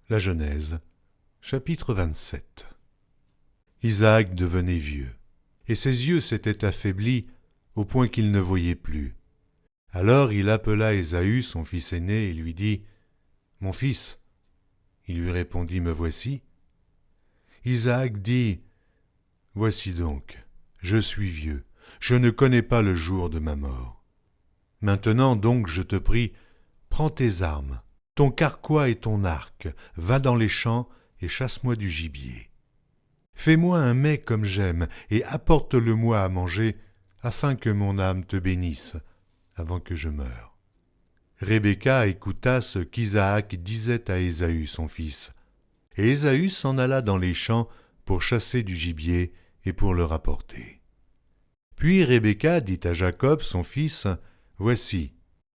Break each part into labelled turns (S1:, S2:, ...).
S1: La Genèse, chapitre 27. Isaac devenait vieux, et ses yeux s'étaient affaiblis au point qu'il ne voyait plus. Alors il appela Ésaü, son fils aîné, et lui dit « Mon fils ?» Il lui répondit « Me voici. » Isaac dit « Voici donc, je suis vieux, je ne connais pas le jour de ma mort. Maintenant donc, je te prie, prends tes armes, ton carquois et ton arc, va dans les champs et chasse-moi du gibier. Fais-moi un mets comme j'aime et apporte-le-moi à manger, afin que mon âme te bénisse avant que je meure. » Rebecca écouta ce qu'Isaac disait à Ésaü son fils. Et Ésaü s'en alla dans les champs pour chasser du gibier et pour le rapporter. Puis Rebecca dit à Jacob son fils, « Voici,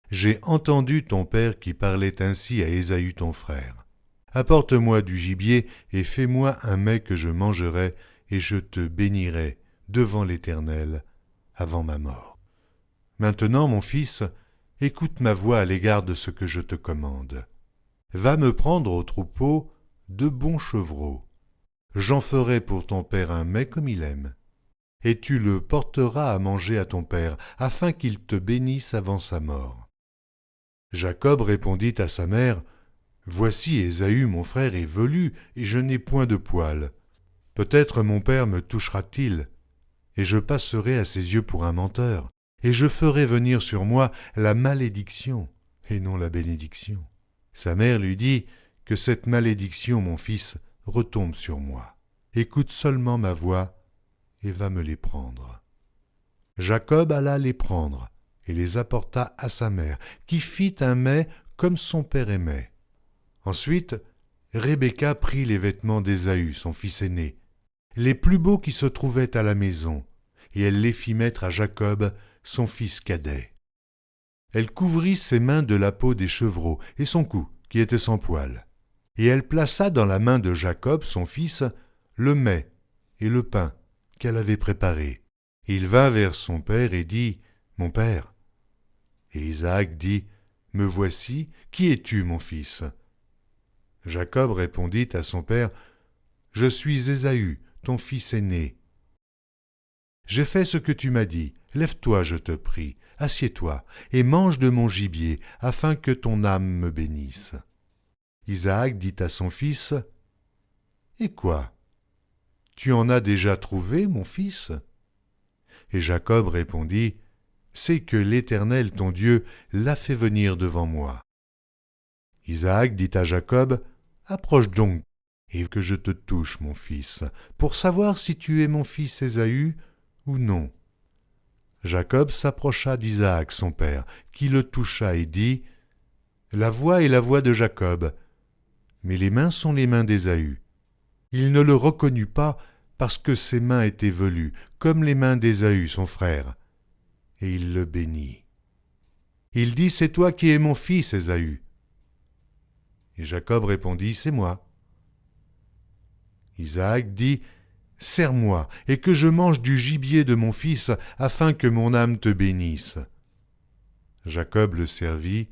S1: j'ai entendu ton père qui parlait ainsi à Ésaü ton frère. Apporte-moi du gibier et fais-moi un mets que je mangerai, et je te bénirai devant l'Éternel avant ma mort. Maintenant, mon fils, écoute ma voix à l'égard de ce que je te commande. Va me prendre au troupeau 2 bons chevreaux. J'en ferai pour ton père un mets comme il aime. Et tu le porteras à manger à ton père, afin qu'il te bénisse avant sa mort. » Jacob répondit à sa mère, « Voici Ésaü mon frère est velu, et je n'ai point de poil. Peut-être mon père me touchera-t-il, et je passerai à ses yeux pour un menteur, et je ferai venir sur moi la malédiction, et non la bénédiction. » Sa mère lui dit, « Que cette malédiction, mon fils, retombe sur moi. Écoute seulement ma voix, et va me les prendre. » Jacob alla les prendre, et les apporta à sa mère, qui fit un mets comme son père aimait. Ensuite, Rebecca prit les vêtements d'Ésaü, son fils aîné, les plus beaux qui se trouvaient à la maison, et elle les fit mettre à Jacob, son fils cadet. Elle couvrit ses mains de la peau des chevreaux et son cou, qui était sans poil. Et elle plaça dans la main de Jacob, son fils, le mets et le pain qu'elle avait préparé. Il vint vers son père et dit, « Mon père. » Et Isaac dit, « Me voici, qui es-tu, mon fils ?» Jacob répondit à son père, « Je suis Ésaü, ton fils aîné. J'ai fait ce que tu m'as dit, lève-toi, je te prie, assieds-toi, et mange de mon gibier, afin que ton âme me bénisse. » Isaac dit à son fils, « Et quoi? Tu en as déjà trouvé, mon fils ?» Et Jacob répondit, « C'est que l'Éternel ton Dieu l'a fait venir devant moi. » Isaac dit à Jacob, « Approche donc, et que je te touche, mon fils, pour savoir si tu es mon fils Ésaü ou non. » Jacob s'approcha d'Isaac son père, qui le toucha et dit, « La voix est la voix de Jacob, mais les mains sont les mains d'Ésaü. » Il ne le reconnut pas parce que ses mains étaient velues, comme les mains d'Ésaü son frère, et il le bénit. Il dit, « C'est toi qui es mon fils, Ésaü. » Et Jacob répondit, « C'est moi. » Isaac dit, « Serre-moi, et que je mange du gibier de mon fils, afin que mon âme te bénisse. » Jacob le servit,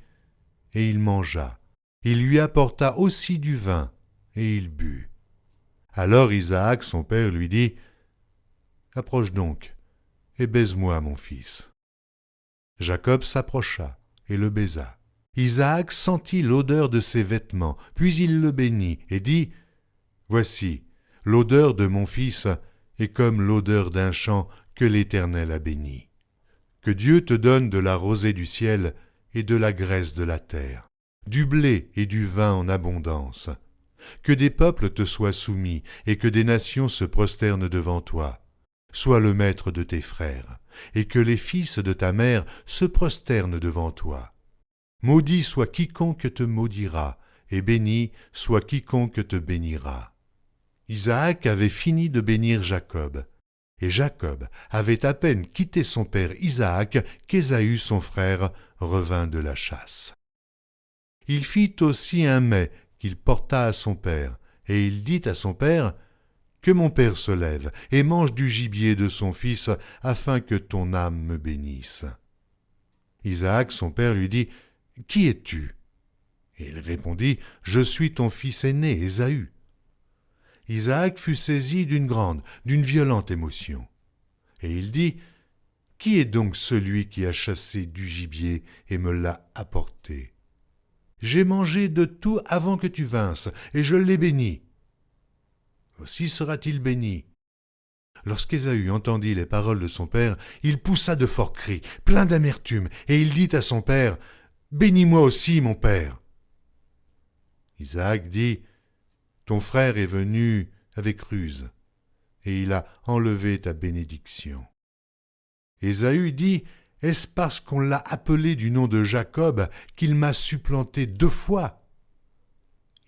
S1: et il mangea. Il lui apporta aussi du vin, et il but. Alors Isaac, son père, lui dit, « Approche donc, et baise-moi, mon fils. » Jacob s'approcha, et le baisa. Isaac sentit l'odeur de ses vêtements, puis il le bénit, et dit, « Voici, l'odeur de mon fils est comme l'odeur d'un champ que l'Éternel a béni. Que Dieu te donne de la rosée du ciel et de la graisse de la terre, du blé et du vin en abondance. Que des peuples te soient soumis et que des nations se prosternent devant toi. Sois le maître de tes frères, et que les fils de ta mère se prosternent devant toi. Maudit soit quiconque te maudira, et béni soit quiconque te bénira. » Isaac avait fini de bénir Jacob, et Jacob avait à peine quitté son père Isaac qu'Ésaü son frère revint de la chasse. Il fit aussi un mets qu'il porta à son père, et il dit à son père, « Que mon père se lève et mange du gibier de son fils, afin que ton âme me bénisse. » Isaac son père lui dit, « Qui es-tu » Et il répondit, « Je suis ton fils aîné, Ésaü. » Isaac fut saisi d'une violente émotion. Et il dit, « Qui est donc celui qui a chassé du gibier et me l'a apporté? J'ai mangé de tout avant que tu vinsses, et je l'ai béni. Aussi sera-t-il béni. » Lorsqu'Ésaü entendit les paroles de son père, il poussa de forts cris, plein d'amertume, et il dit à son père, « Bénis-moi aussi, mon père. » Isaac dit, « Ton frère est venu avec ruse, et il a enlevé ta bénédiction. » Ésaü dit, « Est-ce parce qu'on l'a appelé du nom de Jacob qu'il m'a supplanté 2 fois?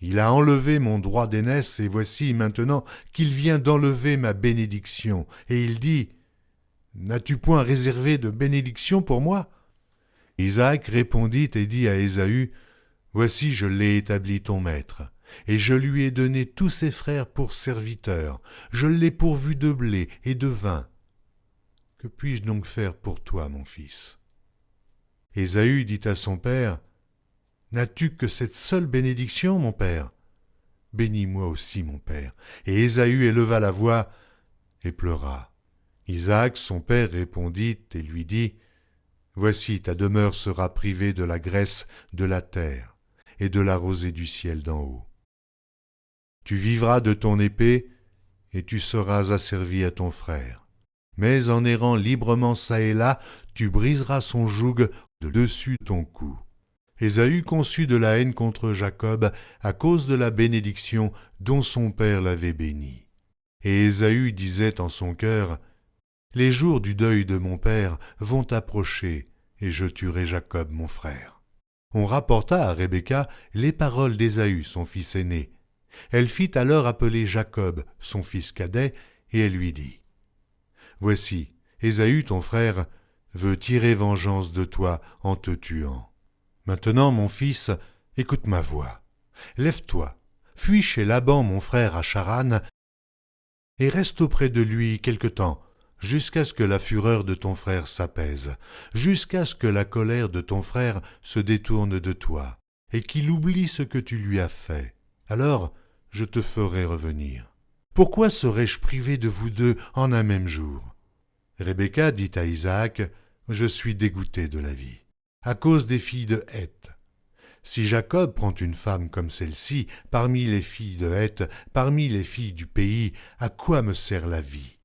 S1: Il a enlevé mon droit d'aînesse, et voici maintenant qu'il vient d'enlever ma bénédiction. Et il dit, « N'as-tu point réservé de bénédiction pour moi ?» Isaac répondit et dit à Ésaü, « Voici je l'ai établi ton maître, et je lui ai donné tous ses frères pour serviteurs, je l'ai pourvu de blé et de vin. Que puis-je donc faire pour toi, mon fils ?» Ésaü dit à son père, « N'as-tu que cette seule bénédiction, mon père? Bénis-moi aussi, mon père. » Et Ésaü éleva la voix et pleura. Isaac, son père, répondit et lui dit, « Voici ta demeure sera privée de la graisse de la terre et de la rosée du ciel d'en haut. Tu vivras de ton épée et tu seras asservi à ton frère. Mais en errant librement çà et là, tu briseras son joug de dessus ton cou. » Ésaü conçut de la haine contre Jacob à cause de la bénédiction dont son père l'avait béni. Et Ésaü disait en son cœur, « Les jours du deuil de mon père vont approcher, et je tuerai Jacob mon frère. » On rapporta à Rebecca les paroles d'Ésaü, son fils aîné. Elle fit alors appeler Jacob, son fils cadet, et elle lui dit, « Voici, Ésaü ton frère veut tirer vengeance de toi en te tuant. Maintenant, mon fils, écoute ma voix. Lève-toi, fuis chez Laban mon frère à Charan, et reste auprès de lui quelque temps, jusqu'à ce que la fureur de ton frère s'apaise, jusqu'à ce que la colère de ton frère se détourne de toi, et qu'il oublie ce que tu lui as fait. Alors je te ferai revenir. Pourquoi serais-je privé de vous deux en un même jour? » Rebecca dit à Isaac, « Je suis dégoûtée de la vie, à cause des filles de Heth. Si Jacob prend une femme comme celle-ci, parmi les filles de Heth, parmi les filles du pays, à quoi me sert la vie?